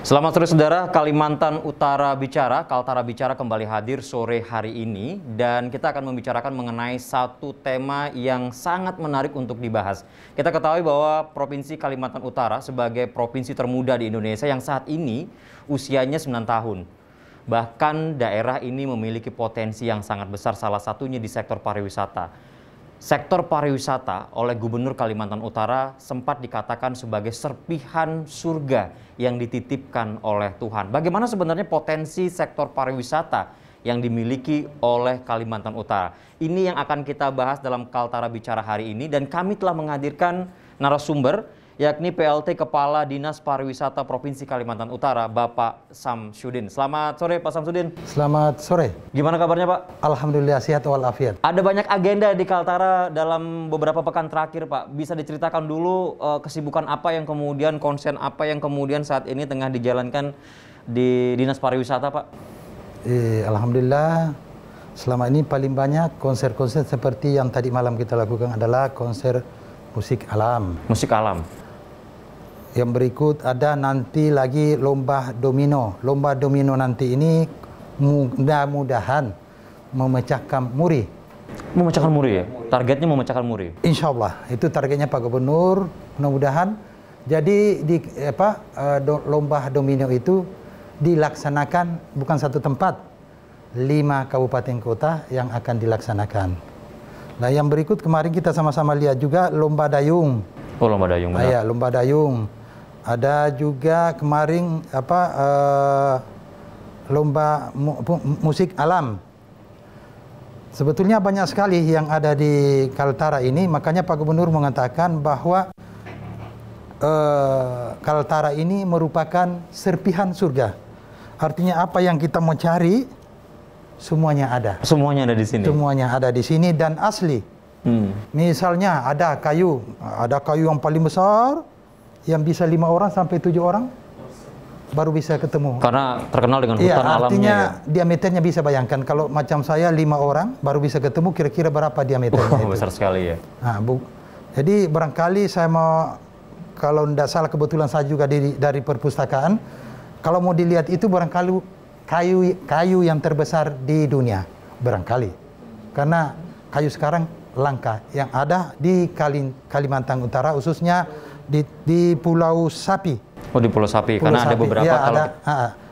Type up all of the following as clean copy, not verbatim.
Selamat sore saudara, Kalimantan Utara Bicara, Kaltara Bicara kembali hadir sore hari ini dan kita akan membicarakan mengenai satu tema yang sangat menarik untuk dibahas. Kita ketahui bahwa Provinsi Kalimantan Utara sebagai provinsi termuda di Indonesia yang saat ini usianya 9 tahun. Bahkan daerah ini memiliki potensi yang sangat besar, salah satunya di sektor pariwisata. Sektor pariwisata oleh Gubernur Kalimantan Utara sempat dikatakan sebagai serpihan surga yang dititipkan oleh Tuhan. Bagaimana sebenarnya potensi sektor pariwisata yang dimiliki oleh Kalimantan Utara? Ini yang akan kita bahas dalam Kaltara Bicara hari ini dan kami telah menghadirkan narasumber yakni PLT Kepala Dinas Pariwisata Provinsi Kalimantan Utara, Bapak Samsudin. Selamat sore Pak Samsudin. Selamat sore. Gimana kabarnya Pak? Alhamdulillah sehat walafiat. Ada banyak agenda di Kaltara dalam beberapa pekan terakhir Pak. Bisa diceritakan dulu kesibukan apa yang kemudian, konsen apa yang kemudian saat ini tengah dijalankan di Dinas Pariwisata Pak? Alhamdulillah selama ini paling banyak konser-konser seperti yang tadi malam kita lakukan adalah konser musik alam. Musik alam. Yang berikut ada nanti lagi lomba domino. Lomba domino nanti ini mudah-mudahan memecahkan muri. Memecahkan muri ya? Targetnya memecahkan muri? Insya Allah, itu targetnya Pak Gubernur, mudah-mudahan. Jadi lomba domino itu dilaksanakan bukan satu tempat, 5 kabupaten kota yang akan dilaksanakan. Nah yang berikut kemarin kita sama-sama lihat juga lomba dayung. Oh lomba dayung benar. Ya, lomba dayung. Ada juga kemarin lomba musik alam. Sebetulnya banyak sekali yang ada di Kaltara ini, makanya Pak Gubernur mengatakan bahwa Kaltara ini merupakan serpihan surga. Artinya apa yang kita mau cari semuanya ada. Semuanya ada di sini. Semuanya ada di sini dan asli. Misalnya ada kayu yang paling besar yang bisa 5 orang sampai 7 orang baru bisa ketemu. Karena terkenal dengan hutan alamnya. Artinya diameternya bisa bayangkan kalau macam saya 5 orang baru bisa ketemu kira-kira berapa diameternya itu. Besar sekali ya. Nah, jadi barangkali saya mau, kalau tidak salah kebetulan saya juga dari perpustakaan, kalau mau dilihat itu barangkali kayu yang terbesar di dunia barangkali. Karena kayu sekarang langka yang ada di Kalimantan Utara khususnya di Pulau Sapi. Oh di Pulau Sapi, karena ada beberapa ya,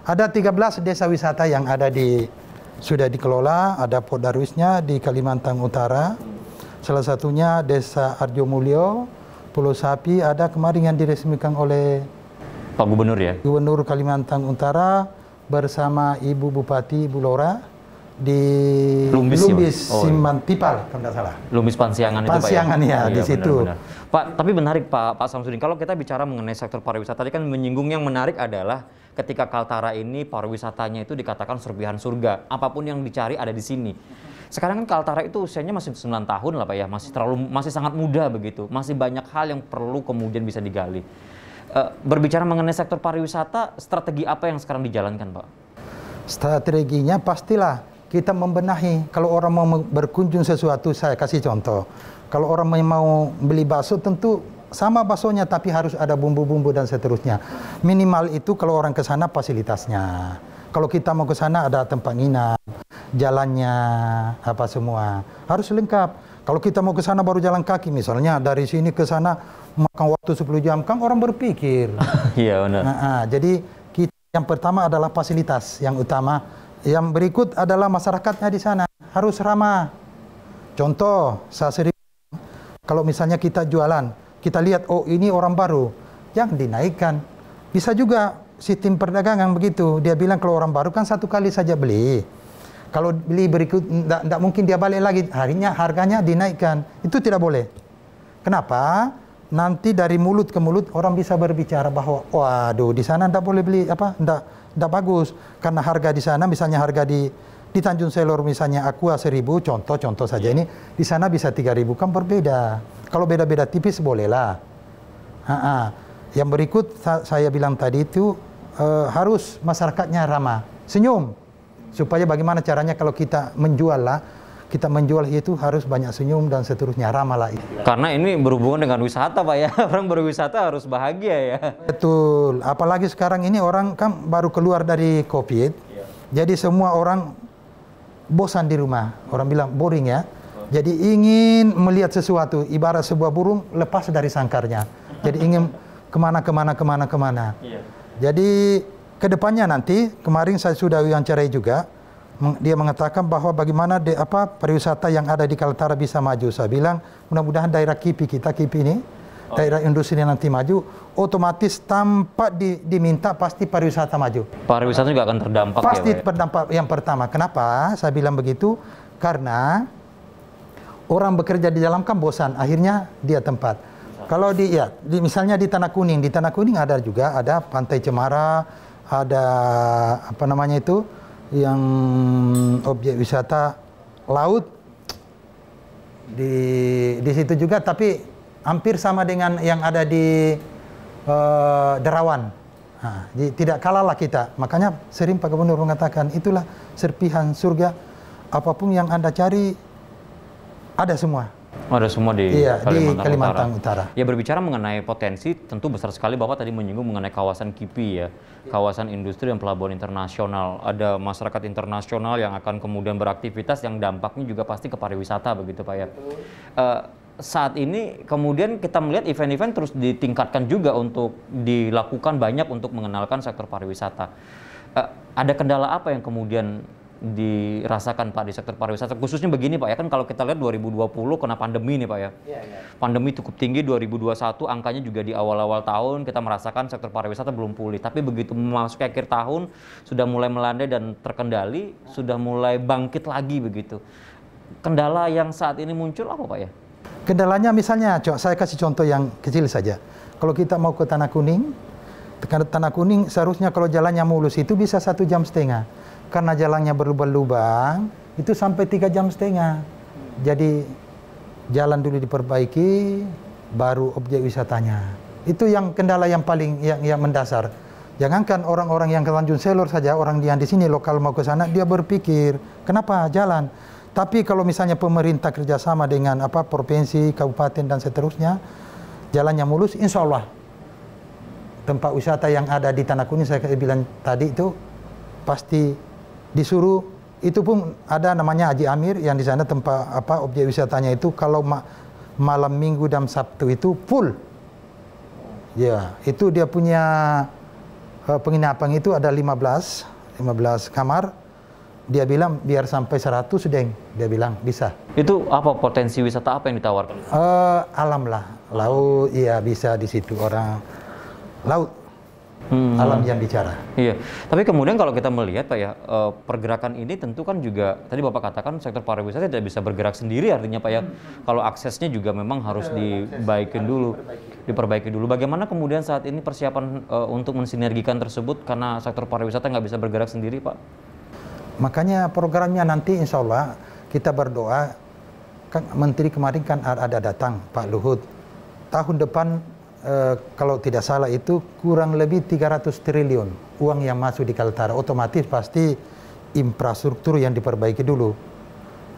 ada 13 desa wisata yang ada sudah dikelola, ada Podarwisnya di Kalimantan Utara. Salah satunya Desa Arjomulyo, Pulau Sapi ada kemarin yang diresmikan oleh Pak Gubernur ya. Gubernur Kalimantan Utara bersama Ibu Bupati Bulora di Lumbis Simantipal kalau tidak salah. Lumbis Pansiangan itu Pak ya? Pansiangan ya, di situ. Benar. Pak, tapi menarik Pak Samsudin, kalau kita bicara mengenai sektor pariwisata, tadi kan menyinggung yang menarik adalah ketika Kaltara ini pariwisatanya itu dikatakan serpihan surga. Apapun yang dicari ada di sini. Sekarang kan Kaltara itu usianya masih 9 tahun lah Pak ya, masih sangat muda begitu. Masih banyak hal yang perlu kemudian bisa digali. Berbicara mengenai sektor pariwisata, strategi apa yang sekarang dijalankan Pak? Strateginya pastilah kita membenahi. Kalau orang mau berkunjung sesuatu, saya kasih contoh. Kalau orang mau beli bakso, tentu sama baksonya, tapi harus ada bumbu-bumbu dan seterusnya. Minimal itu kalau orang ke sana fasilitasnya. Kalau kita mau ke sana ada tempat nginap, jalannya, apa semua. Harus lengkap. Kalau kita mau ke sana baru jalan kaki, misalnya dari sini ke sana makan waktu 10 jam, kan orang berpikir. Iya benar. Jadi yang pertama adalah fasilitas yang utama. Yang berikut adalah masyarakatnya di sana harus ramah. Contoh, saya sering kalau misalnya kita jualan, kita lihat oh ini orang baru, yang dinaikkan. Bisa juga sistem perdagangan begitu. Dia bilang kalau orang baru kan 1 kali saja beli. Kalau beli berikut tidak mungkin dia balik lagi, harganya dinaikkan. Itu tidak boleh. Kenapa? Nanti dari mulut ke mulut orang bisa berbicara bahwa waduh di sana tidak boleh beli tidak bagus karena harga di sana misalnya harga di Tanjung Selor misalnya Aqua 1000 contoh saja ini di sana bisa 3000 kan berbeda. Kalau beda-beda tipis bolehlah. Yang berikut saya bilang tadi itu harus masyarakatnya ramah, senyum supaya bagaimana caranya kalau kita menjual lah kita menjual itu harus banyak senyum dan seterusnya, ramah lah. Karena ini berhubungan dengan wisata Pak ya, orang berwisata harus bahagia ya. Betul, apalagi sekarang ini orang kan baru keluar dari COVID, jadi semua orang bosan di rumah, orang bilang boring ya. Jadi ingin melihat sesuatu, ibarat sebuah burung lepas dari sangkarnya. Jadi ingin kemana. Jadi kedepannya nanti, kemarin saya sudah wawancarai juga, dia mengatakan bahwa bagaimana pariwisata yang ada di Kaltara bisa maju. Saya bilang mudah-mudahan daerah KIPI ini, daerah industri yang nanti maju, otomatis tanpa diminta pasti pariwisata maju. Pariwisata juga akan terdampak pasti ya Pak? Terdampak yang pertama. Kenapa saya bilang begitu? Karena orang bekerja di dalam kan bosan, akhirnya dia tempat. Kalau misalnya di Tanah Kuning ada juga, ada Pantai Cemara, ada apa namanya itu, yang objek wisata laut di situ juga, tapi hampir sama dengan yang ada di Derawan. Nah, tidak kalah lah kita. Makanya sering Pak Gubernur mengatakan itulah serpihan surga, apapun yang Anda cari ada semua. Ada semua di Kalimantan Utara. Ya, berbicara mengenai potensi, tentu besar sekali. Bapak tadi menyinggung mengenai kawasan KIPI ya, kawasan industri dan pelabuhan internasional. Ada masyarakat internasional yang akan kemudian beraktivitas yang dampaknya juga pasti ke pariwisata begitu Pak ya. Saat ini kemudian kita melihat event-event terus ditingkatkan juga untuk dilakukan banyak untuk mengenalkan sektor pariwisata. Ada kendala apa yang kemudian dirasakan Pak di sektor pariwisata, khususnya begini Pak ya, kan kalau kita lihat 2020 kena pandemi nih Pak ya. Pandemi cukup tinggi, 2021 angkanya juga di awal-awal tahun kita merasakan sektor pariwisata belum pulih, tapi begitu memasuki akhir tahun sudah mulai melandai dan terkendali, sudah mulai bangkit lagi begitu. Kendala yang saat ini muncul apa Pak ya? Kendalanya misalnya, saya kasih contoh yang kecil saja. Kalau kita mau ke Tanah Kuning seharusnya kalau jalannya mulus itu bisa 1,5 jam. Karena jalannya berlubang-lubang, itu sampai 3,5 jam. Jadi jalan dulu diperbaiki, baru objek wisatanya. Itu yang kendala yang paling yang mendasar. Jangankan orang-orang yang ke Tanjung Selor saja, orang yang di sini lokal mau ke sana, dia berpikir, kenapa jalan? Tapi kalau misalnya pemerintah kerjasama dengan provinsi, kabupaten dan seterusnya, jalannya mulus, insya Allah tempat wisata yang ada di Tanah Kuning saya bilang tadi itu pasti disuruh. Itu pun ada namanya Haji Amir yang di sana tempat objek wisatanya itu kalau malam Minggu dan Sabtu itu full. Ya, itu dia punya penginapan itu ada 15 kamar. Dia bilang biar sampai 100 deng. Dia bilang bisa. Itu apa potensi wisata apa yang ditawarkan? Alam lah, laut, iya bisa di situ orang laut. Alam yang bicara. Iya, tapi kemudian kalau kita melihat Pak ya, pergerakan ini tentu kan juga tadi Bapak katakan sektor pariwisata tidak bisa bergerak sendiri, artinya Pak ya, kalau aksesnya juga memang harus diperbaiki dulu. Bagaimana kemudian saat ini persiapan untuk mensinergikan tersebut karena sektor pariwisata nggak bisa bergerak sendiri Pak? Makanya programnya nanti insya Allah kita berdoa, kan Menteri kemarin kan ada datang Pak Luhut, tahun depan kalau tidak salah itu kurang lebih 300 triliun uang yang masuk di Kaltara, otomatis pasti infrastruktur yang diperbaiki dulu.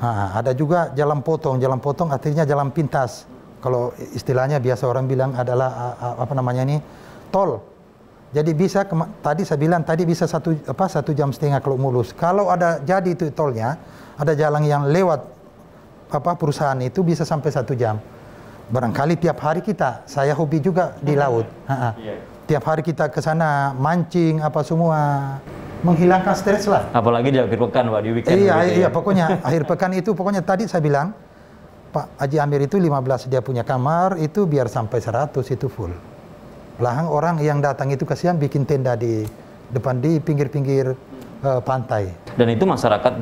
Ada juga jalan potong artinya jalan pintas. Kalau istilahnya biasa orang bilang adalah tol. Jadi bisa tadi saya bilang tadi bisa 1,5 jam kalau mulus. Kalau ada jadi itu tolnya, ada jalan yang lewat perusahaan itu bisa sampai 1 jam. Barangkali tiap hari saya hobi juga di laut. Tiap hari kita ke sana mancing semua, menghilangkan stres lah. Apalagi di akhir pekan Pak, di weekend. Iya, pokoknya akhir pekan itu pokoknya tadi saya bilang Pak Haji Amir itu 15 dia punya kamar itu biar sampai 100 itu full. Belakang orang yang datang itu kasihan bikin tenda di depan di pinggir-pinggir pantai. Dan itu masyarakat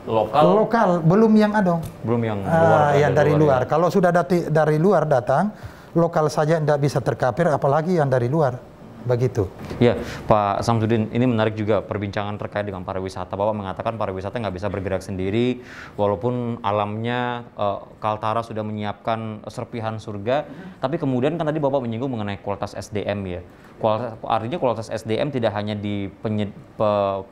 lokal? Lokal, belum yang adong. Belum yang luar? Yang dari luar. Ya. Kalau sudah dari luar datang, lokal saja tidak bisa terkapir, apalagi yang dari luar. Begitu. Ya, Pak Samsudin, ini menarik juga perbincangan terkait dengan pariwisata. Bapak mengatakan pariwisata nggak bisa bergerak sendiri, walaupun alamnya Kaltara sudah menyiapkan serpihan surga, tapi kemudian kan tadi Bapak menyinggung mengenai kualitas SDM ya. Artinya kualitas SDM tidak hanya di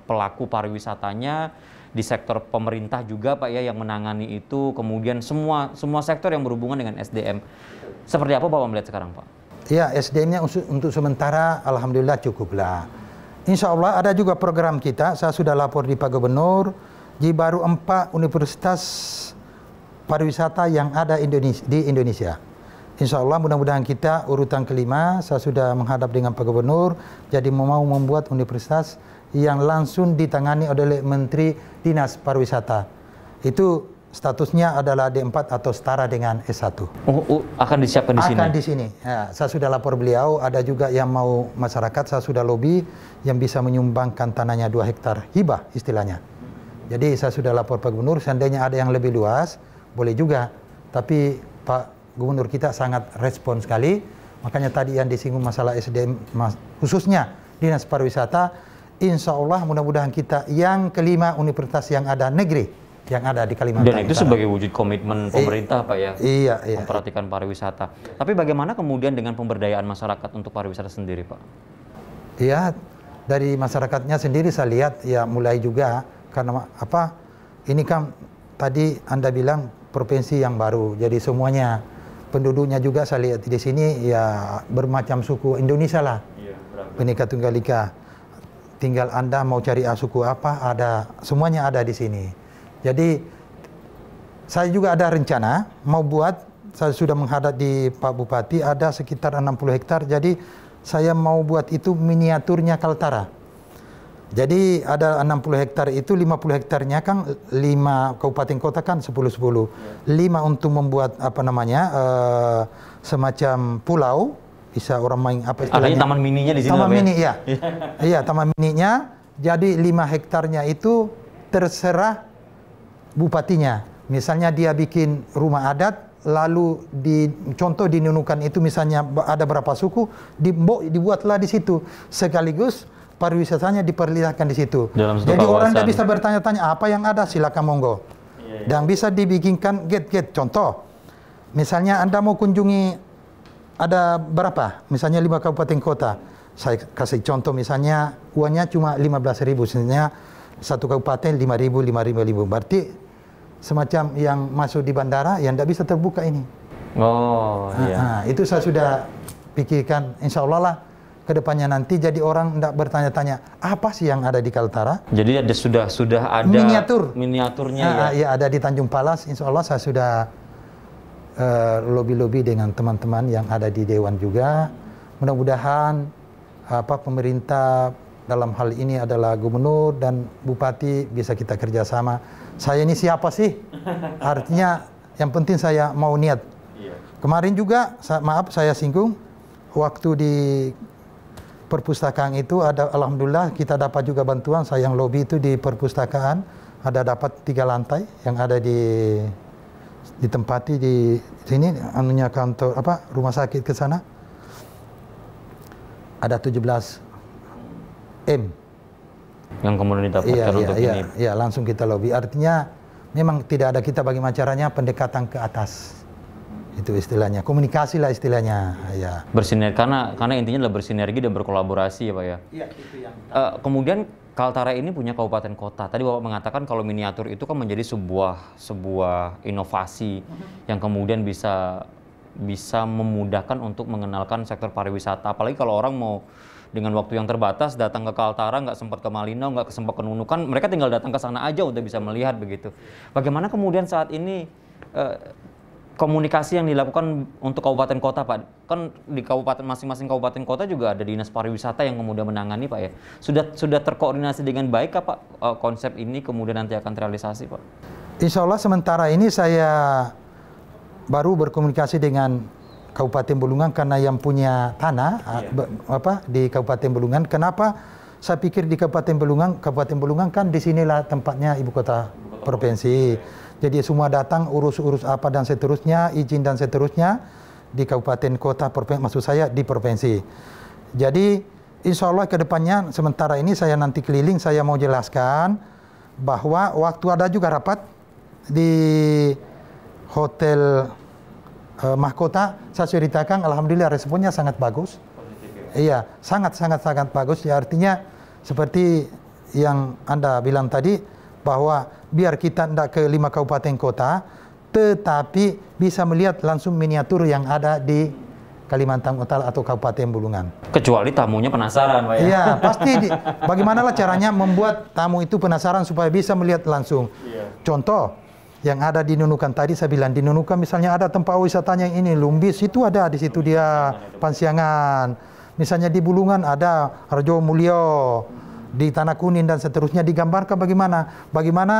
pelaku pariwisatanya, di sektor pemerintah juga Pak ya yang menangani itu, kemudian semua sektor yang berhubungan dengan SDM. Seperti apa Bapak melihat sekarang Pak? Ya, SDM-nya untuk sementara alhamdulillah cukuplah. Insya Allah ada juga program kita, saya sudah lapor di Pak Gubernur, di baru 4 universitas pariwisata yang ada di Indonesia. Insya Allah mudah-mudahan kita urutan kelima, saya sudah menghadap dengan Pak Gubernur, jadi mau membuat universitas yang langsung ditangani oleh Menteri Dinas Pariwisata. Itu statusnya adalah D4 atau setara dengan S1. Akan disiapkan di sini? Akan di sini. Ya, saya sudah lapor beliau, ada juga yang mau masyarakat, saya sudah lobby yang bisa menyumbangkan tanahnya 2 hektar hibah istilahnya. Jadi saya sudah lapor Pak Gubernur, seandainya ada yang lebih luas, boleh juga. Tapi Pak Gubernur kita sangat respon sekali, makanya tadi yang disinggung masalah SDM, khususnya Dinas Pariwisata, insya Allah mudah-mudahan kita yang kelima universitas yang ada negeri yang ada di Kalimantan. Dan itu sebagai wujud komitmen pemerintah Pak ya, iya. memperhatikan pariwisata. Tapi bagaimana kemudian dengan pemberdayaan masyarakat untuk pariwisata sendiri Pak? Iya, dari masyarakatnya sendiri saya lihat ya mulai juga karena apa? Ini kan tadi Anda bilang provinsi yang baru, jadi semuanya penduduknya juga saya lihat di sini ya bermacam suku Indonesia lah. Iya, Bhinneka Tunggal Ika. Tinggal Anda mau cari suku apa, ada semuanya ada di sini. Jadi saya juga ada rencana mau buat, saya sudah menghadap di Pak Bupati, ada sekitar 60 hektar. Jadi saya mau buat itu miniaturnya Kaltara. Jadi ada 60 hektar itu 50 hektarnya kan 5 kabupaten kota kan 10-10. 5 untuk membuat apa namanya semacam pulau. Bisa orang main apa istilahnya? Adanya taman mininya di sini. Taman mini ya. Iya, taman mininya. Jadi 5 hektarnya itu terserah bupatinya. Misalnya dia bikin rumah adat, lalu contoh di Nunukan itu misalnya ada berapa suku, dibuatlah di situ. Sekaligus pariwisatanya diperlihatkan di situ. Jadi orang tidak bisa bertanya-tanya apa yang ada, silakan monggo. Dan bisa dibikinkan gate-gate. Contoh, misalnya Anda mau kunjungi ada berapa? Misalnya 5 kabupaten kota. Saya kasih contoh misalnya uangnya cuma 15.000. Misalnya satu kabupaten 5.000. Berarti semacam yang masuk di bandara yang tidak bisa terbuka ini. Oh iya. Nah, itu saya sudah pikirkan insya Allah lah ke depannya nanti jadi orang tidak bertanya-tanya apa sih yang ada di Kaltara. Jadi sudah ada miniaturnya ya. Iya, ada di Tanjung Palas. Insya Allah saya sudah lobby-lobby dengan teman-teman yang ada di Dewan juga. Mudah-mudahan pemerintah dalam hal ini adalah Gubernur dan Bupati bisa kita kerjasama. Saya ini siapa sih? Artinya yang penting saya mau niat. Kemarin juga, maaf saya singgung, waktu di perpustakaan itu ada, alhamdulillah kita dapat juga bantuan. Saya yang lobby itu di perpustakaan ada dapat 3 lantai yang ada ditempati di sini anunya kantor rumah sakit ke sana ada 17 M yang kemudian didapatkan untuk ini. Iya, langsung kita lobby. Artinya memang tidak ada, kita bagaimana caranya pendekatan ke atas. Itu istilahnya, komunikasi lah istilahnya. Ya. Bersinergi karena intinya adalah bersinergi dan berkolaborasi ya Pak ya. Iya, itu yang. Kemudian Kaltara ini punya kabupaten kota. Tadi Bapak mengatakan kalau miniatur itu kan menjadi sebuah inovasi yang kemudian bisa memudahkan untuk mengenalkan sektor pariwisata. Apalagi kalau orang mau dengan waktu yang terbatas datang ke Kaltara, nggak sempat ke Malinau, nggak sempat ke Nunukan, mereka tinggal datang ke sana aja udah bisa melihat begitu. Bagaimana kemudian saat ini komunikasi yang dilakukan untuk kabupaten kota Pak? Kan di kabupaten masing-masing kabupaten kota juga ada dinas pariwisata yang kemudian menangani Pak ya. Sudah terkoordinasi dengan baik Pak konsep ini kemudian nanti akan terrealisasi Pak? Insya Allah sementara ini saya baru berkomunikasi dengan Kabupaten Bulungan karena yang punya tanah di Kabupaten Bulungan. Kenapa saya pikir di Kabupaten Bulungan kan disinilah tempatnya ibu kota provinsi. Jadi semua datang urus-urus apa dan seterusnya, izin dan seterusnya di kabupaten kota, maksud saya di provinsi. Jadi insya Allah ke depannya sementara ini saya nanti keliling, saya mau jelaskan bahwa waktu ada juga rapat di Hotel Mahkota, saya ceritakan alhamdulillah responnya sangat bagus. Iya, sangat bagus. Ya, artinya seperti yang Anda bilang tadi, bahwa biar kita tidak ke 5 kabupaten kota, tetapi bisa melihat langsung miniatur yang ada di Kalimantan Utara atau Kabupaten Bulungan. Kecuali tamunya penasaran, Pak ya? Iya, pasti. Bagaimana caranya membuat tamu itu penasaran supaya bisa melihat langsung. Contoh, yang ada di Nunukan tadi saya bilang, di Nunukan misalnya ada tempat wisatanya yang ini, Lumbis itu ada, di situ dia Pansiangan. Misalnya di Bulungan ada Harjo Mulyo, di Tanah Kuning dan seterusnya, digambarkan bagaimana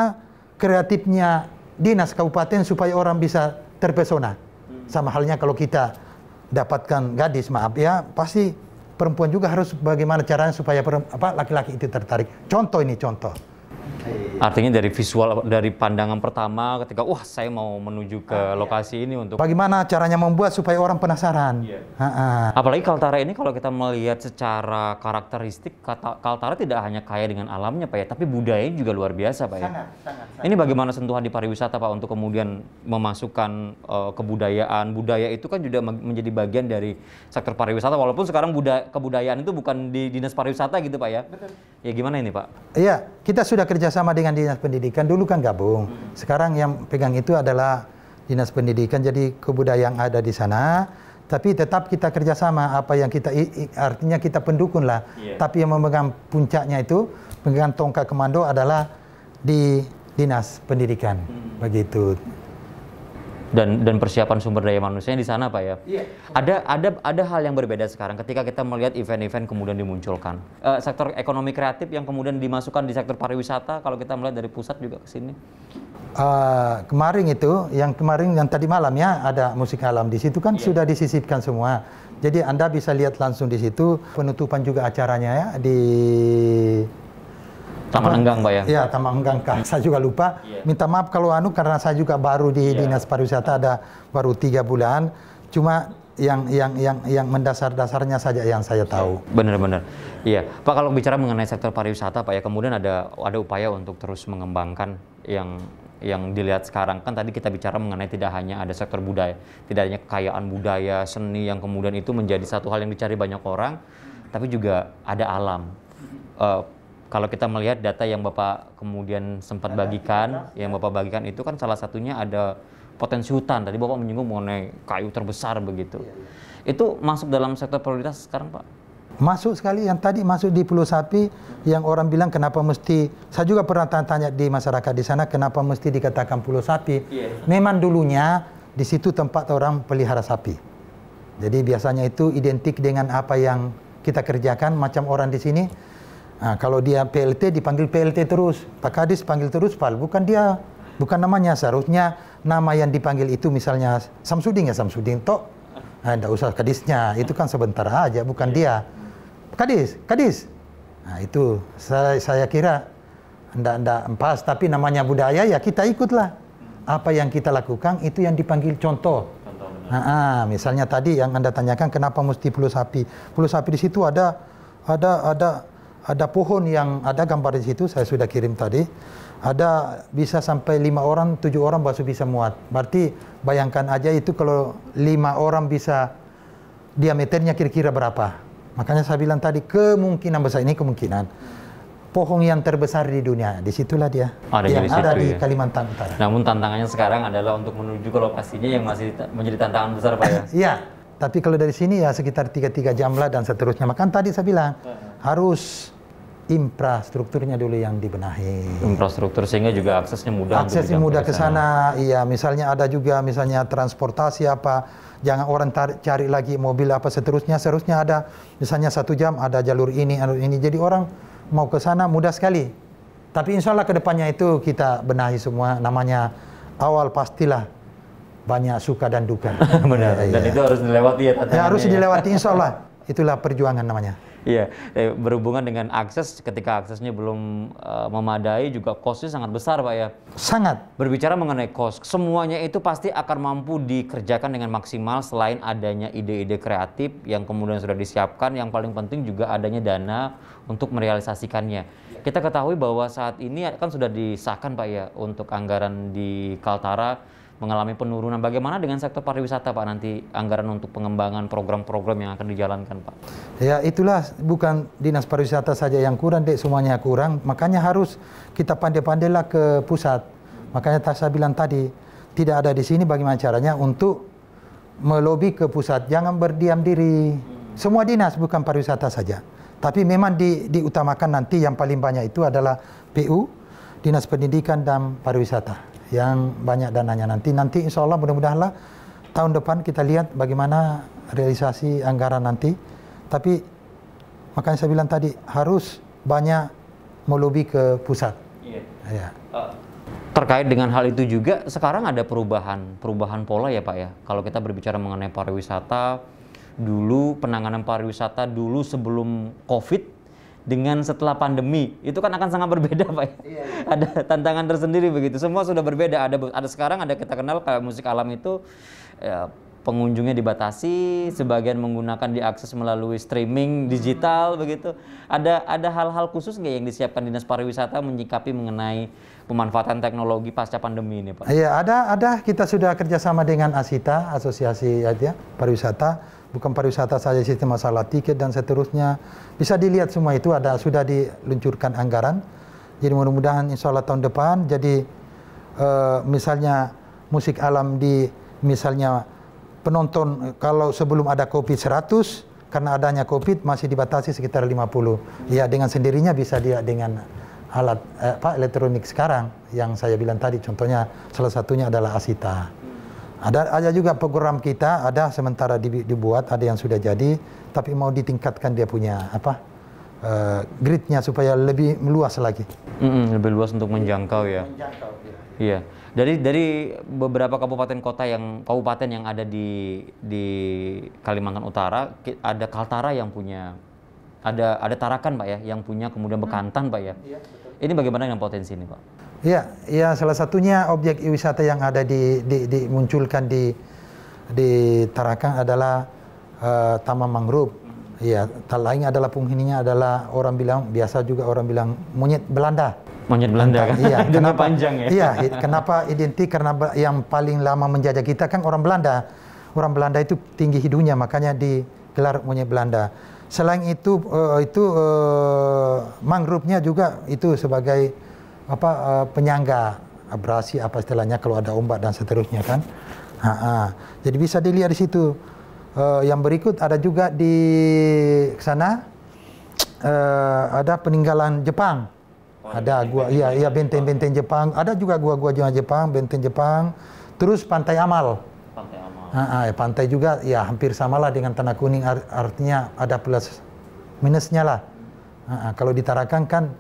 kreatifnya dinas kabupaten supaya orang bisa terpesona. Sama halnya kalau kita dapatkan gadis, maaf ya, pasti perempuan juga harus bagaimana caranya supaya laki-laki itu tertarik. Contoh ini, contoh. Artinya dari visual, dari pandangan pertama ketika wah saya mau menuju ke lokasi ini untuk bagaimana caranya membuat supaya orang penasaran. Apalagi Kaltara ini kalau kita melihat secara karakteristik, Kaltara tidak hanya kaya dengan alamnya Pak ya, tapi budayanya juga luar biasa Pak ya. Sangat. Ini bagaimana sentuhan di pariwisata Pak untuk kemudian memasukkan kebudayaan. Budaya itu kan juga menjadi bagian dari sektor pariwisata, walaupun sekarang kebudayaan itu bukan di dinas pariwisata gitu Pak ya. Betul. Ya gimana ini Pak? Iya, kita sudah kerjasama dengan dinas pendidikan, dulu kan gabung. Sekarang yang pegang itu adalah dinas pendidikan, jadi kebudayaan ada di sana, tapi tetap kita kerjasama. Apa yang kita, artinya kita pendukung lah. Tapi yang memegang puncaknya itu, pemegang tongkat komando adalah di dinas pendidikan, begitu. Dan persiapan sumber daya manusianya di sana Pak ya. Ada hal yang berbeda sekarang ketika kita melihat event-event kemudian dimunculkan. Sektor ekonomi kreatif yang kemudian dimasukkan di sektor pariwisata, kalau kita melihat dari pusat juga ke sini. Kemarin yang tadi malam ya, ada musik alam di situ kan sudah disisipkan semua. Jadi Anda bisa lihat langsung di situ, penutupan juga acaranya ya di Taman Enggang, Pak ya? Iya, Taman Enggang. Saya juga lupa. Minta maaf kalau karena saya juga baru di Dinas Pariwisata, ada baru 3 bulan. Cuma yang mendasar-dasarnya saja yang saya tahu. Benar-benar. Iya, Pak, kalau bicara mengenai sektor pariwisata, Pak ya, kemudian ada upaya untuk terus mengembangkan yang dilihat sekarang. Kan tadi kita bicara mengenai tidak hanya ada sektor budaya, tidak hanya kekayaan budaya, seni yang kemudian itu menjadi satu hal yang dicari banyak orang, tapi juga ada alam. Kalau kita melihat data yang Bapak kemudian sempat bagikan, itu kan salah satunya ada potensi hutan. Tadi Bapak menyinggung mengenai kayu terbesar begitu. Itu masuk dalam sektor prioritas sekarang, Pak? Masuk sekali. Yang tadi masuk di Pulau Sapi, yang orang bilang kenapa mesti, saya juga pernah tanya di masyarakat di sana, kenapa mesti dikatakan Pulau Sapi. Memang dulunya di situ tempat orang pelihara sapi. Jadi biasanya itu identik dengan apa yang kita kerjakan, macam orang di sini. Nah, kalau dia PLT dipanggil PLT terus, Pak Kadis panggil terus Pak, bukan namanya. Seharusnya nama yang dipanggil itu misalnya Samsudin ya Samsudin tok. Nah, enggak usah Kadisnya, itu kan sebentar aja, bukan dia. Kadis. Nah, itu saya kira enggak pas, tapi namanya budaya ya kita ikutlah. Apa yang kita lakukan itu yang dipanggil contoh. Misalnya tadi yang Anda tanyakan kenapa mesti Pulau Sapi. Pulau Sapi di situ ada pohon yang ada gambar di situ, saya sudah kirim tadi. Ada bisa sampai 5 orang, 7 orang baru bisa muat. Berarti bayangkan aja itu kalau 5 orang bisa, diameternya kira-kira berapa. Makanya saya bilang tadi kemungkinan besar, ini kemungkinan. Pohon yang terbesar di dunia, disitulah dia. Yang ada di Kalimantan Utara. Namun tantangannya sekarang adalah untuk menuju ke lokasinya yang masih menjadi tantangan besar Pak ya? Iya, tapi kalau dari sini ya sekitar 3 jam lah dan seterusnya. Makanya tadi saya bilang, harus infrastrukturnya dulu yang dibenahi. Infrastruktur sehingga juga aksesnya mudah. Aksesnya mudah ke sana. Iya, misalnya ada juga misalnya transportasi apa. Jangan orang cari lagi mobil apa seterusnya. Seharusnya ada misalnya 1 jam ada jalur ini. Jadi orang mau ke sana mudah sekali. Tapi insya Allah ke depannya itu kita benahi semua. Namanya awal pastilah banyak suka dan duka. Benar. Dan itu harus dilewati ya. Harus dilewati insya Allah. Itulah perjuangan namanya. Iya, berhubungan dengan akses, ketika aksesnya belum memadai juga cost-nya sangat besar Pak ya? Sangat. Berbicara mengenai cost, semuanya itu pasti akan mampu dikerjakan dengan maksimal selain adanya ide-ide kreatif yang kemudian sudah disiapkan, yang paling penting juga adanya dana untuk merealisasikannya. Kita ketahui bahwa saat ini kan sudah disahkan Pak ya untuk anggaran di Kaltara mengalami penurunan. Bagaimana dengan sektor pariwisata Pak nanti anggaran untuk pengembangan program-program yang akan dijalankan Pak? Ya itulah, bukan dinas pariwisata saja yang kurang, Dek, semuanya kurang. Makanya harus kita pandai-pandailah ke pusat. Makanya saya bilang tadi, tidak ada di sini bagaimana caranya untuk melobi ke pusat. Jangan berdiam diri. Semua dinas, bukan pariwisata saja. Tapi memang diutamakan nanti yang paling banyak itu adalah PU, Dinas Pendidikan dan Pariwisata. Yang banyak dananya nanti insya Allah mudah-mudahanlah tahun depan kita lihat bagaimana realisasi anggaran nanti. Tapi makanya saya bilang tadi harus banyak melobi ke pusat. Ya. Terkait dengan hal itu juga sekarang ada perubahan pola ya Pak ya. Kalau kita berbicara mengenai pariwisata, dulu penanganan pariwisata dulu sebelum COVID dengan setelah pandemi itu kan akan sangat berbeda Pak ya. Iya. Ada tantangan tersendiri begitu. Semua sudah berbeda. Ada sekarang ada kita kenal kayak musik alam itu ya, pengunjungnya dibatasi, sebagian menggunakan diakses melalui streaming digital begitu. Ada hal-hal khusus nggak yang disiapkan Dinas Pariwisata menyikapi mengenai pemanfaatan teknologi pasca pandemi ini Pak? Iya, ada. Kita sudah kerjasama dengan ASITA, Asosiasi Pariwisata. Bukan pariwisata saja, sistem masalah tiket dan seterusnya. Bisa dilihat semua itu sudah diluncurkan anggaran. Jadi mudah-mudahan insya Allah tahun depan, jadi misalnya musik alam misalnya penonton kalau sebelum ada COVID 100, karena adanya COVID masih dibatasi sekitar 50. Ya dengan sendirinya bisa dia dengan alat elektronik sekarang yang saya bilang tadi, contohnya salah satunya adalah ASITA. Ada juga program kita, ada sementara dibuat, ada yang sudah jadi, tapi mau ditingkatkan dia punya gridnya supaya lebih meluas lagi. Lebih luas untuk menjangkau ya. Iya. Dari beberapa kabupaten yang ada di Kalimantan Utara, ada Kaltara yang punya, ada Tarakan Pak ya, yang punya, kemudian Bekantan Pak ya. Iya, betul. Ini bagaimana dengan potensi ini Pak? Ya salah satunya objek wisata yang ada dimunculkan di Tarakan adalah Taman Mangrove. Ya, lain adalah penghuninya adalah orang bilang monyet Belanda. Monyet Belanda kan? Iya, kenapa panjang ya? Iya, kenapa identik? Karena yang paling lama menjajah kita kan orang Belanda. Orang Belanda itu tinggi hidungnya, makanya digelar monyet Belanda. Selain itu mangrove-nya juga itu sebagai penyangga abrasi istilahnya kalau ada ombak dan seterusnya kan. Jadi bisa dilihat di situ. Yang berikut ada juga di sana ada peninggalan Jepang. Ada gua, iya benteng-benteng Jepang. Ada juga gua-gua Jepang, benteng Jepang. Terus Pantai Amal. Pantai juga ya hampir samalah dengan Tanah Kuning, artinya ada plus minusnya lah. Kalau ditarakan kan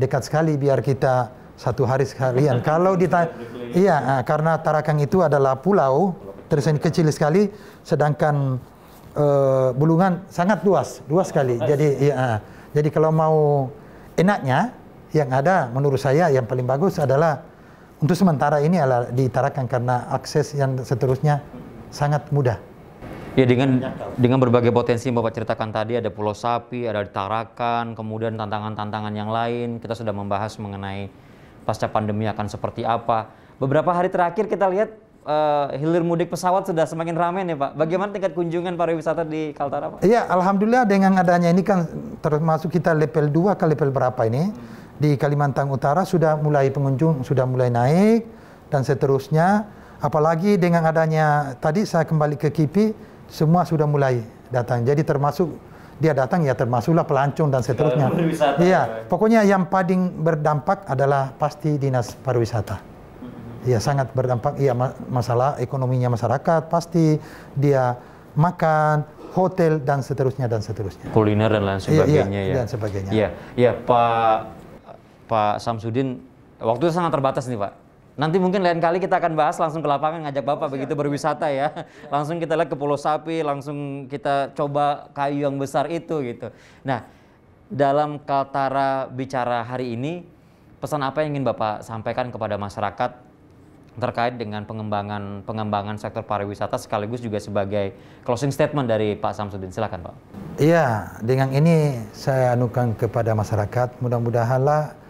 dekat sekali biar kita satu hari sekalian. Kalau karena Tarakan itu adalah pulau tersendiri kecil sekali, sedangkan Bulungan sangat luas sekali. Jadi kalau mau enaknya yang ada menurut saya yang paling bagus adalah untuk sementara ini adalah di Tarakan karena akses yang seterusnya sangat mudah. Ya dengan berbagai potensi yang Bapak ceritakan tadi, ada Pulau Sapi, ada di Tarakan, kemudian tantangan-tantangan yang lain. Kita sudah membahas mengenai pasca pandemi akan seperti apa. Beberapa hari terakhir kita lihat hilir mudik pesawat sudah semakin ramai nih Pak. Bagaimana tingkat kunjungan pariwisata di Kaltara Pak? Iya, alhamdulillah dengan adanya ini kan termasuk kita level 2 ke level berapa ini. Di Kalimantan Utara sudah mulai pengunjung, sudah mulai naik dan seterusnya. Apalagi dengan adanya tadi saya kembali ke KIPI, semua sudah mulai datang. Jadi termasuk dia datang ya termasuklah pelancong dan seterusnya. Iya, pokoknya yang paling berdampak adalah pasti Dinas Pariwisata. Iya, sangat berdampak. Iya, masalah ekonominya masyarakat pasti, dia makan, hotel dan seterusnya. Kuliner dan lain sebagainya ya. Dan sebagainya. Iya, Pak Samsudin, waktu itu sangat terbatas nih Pak. Nanti mungkin lain kali kita akan bahas langsung ke lapangan, ngajak Bapak begitu berwisata ya. Langsung kita lihat ke Pulau Sapi, langsung kita coba kayu yang besar itu gitu. Nah, dalam Kaltara Bicara hari ini, pesan apa yang ingin Bapak sampaikan kepada masyarakat terkait dengan pengembangan sektor pariwisata sekaligus juga sebagai closing statement dari Pak Samsudin? Silakan Pak. Iya, dengan ini saya anukan kepada masyarakat, mudah-mudahanlah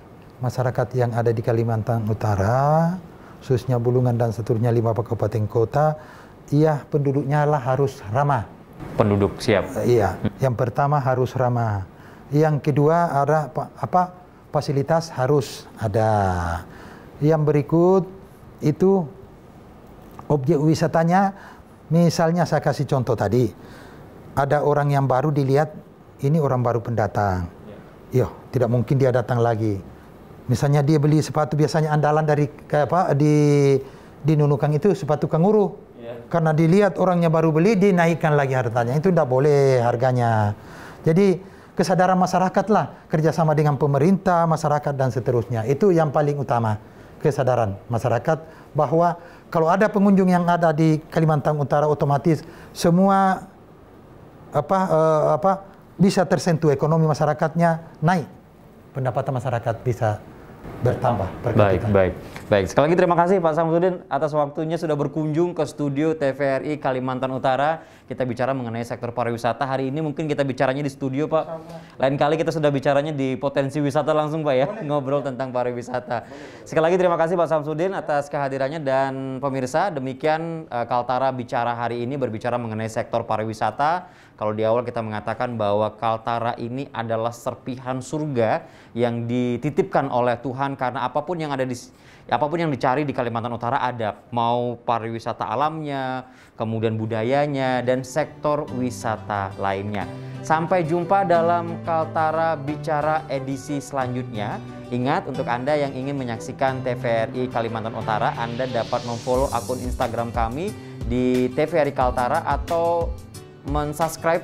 masyarakat yang ada di Kalimantan Utara khususnya Bulungan dan seterusnya 5 kabupaten kota, iya penduduknya lah harus ramah. Penduduk siap. Iya, yang pertama harus ramah. Yang kedua ada fasilitas harus ada. Yang berikut itu objek wisatanya, misalnya saya kasih contoh tadi, ada orang yang baru dilihat, ini orang baru pendatang. Yo, tidak mungkin dia datang lagi. Misalnya dia beli sepatu biasanya andalan dari di Nunukan itu sepatu kanguru. Karena dilihat orangnya baru beli, dinaikkan lagi harganya. Itu tidak boleh harganya. Jadi kesadaran masyarakat lah, kerjasama dengan pemerintah, masyarakat dan seterusnya. Itu yang paling utama, kesadaran masyarakat bahwa kalau ada pengunjung yang ada di Kalimantan Utara, otomatis semua bisa tersentuh, ekonomi masyarakatnya naik, pendapatan masyarakat bisa bertambah. Baik. Sekali lagi terima kasih Pak Samsudin atas waktunya sudah berkunjung ke studio TVRI Kalimantan Utara. Kita bicara mengenai sektor pariwisata. Hari ini mungkin kita bicaranya di studio, Pak. Lain kali kita sudah bicaranya di potensi wisata langsung, Pak ya. Boleh. Ngobrol tentang pariwisata. Sekali lagi terima kasih Pak Samsudin atas kehadirannya, dan pemirsa, demikian Kaltara Bicara hari ini berbicara mengenai sektor pariwisata. Kalau di awal kita mengatakan bahwa Kaltara ini adalah serpihan surga yang dititipkan oleh Tuhan, karena apapun yang dicari di Kalimantan Utara ada, mau pariwisata alamnya, kemudian budayanya, dan sektor wisata lainnya. Sampai jumpa dalam Kaltara Bicara edisi selanjutnya. Ingat, untuk Anda yang ingin menyaksikan TVRI Kalimantan Utara, Anda dapat memfollow akun Instagram kami di TVRI Kaltara atau mensubscribe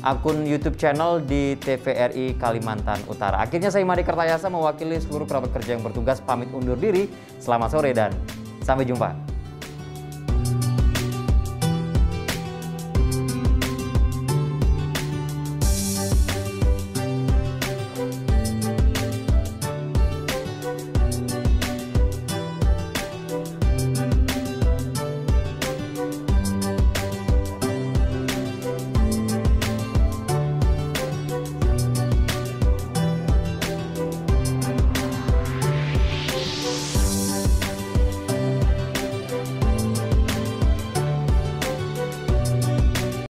akun YouTube channel di TVRI Kalimantan Utara. Akhirnya saya Madi Kertayasa mewakili seluruh kerabat kerja yang bertugas pamit undur diri. Selamat sore dan sampai jumpa.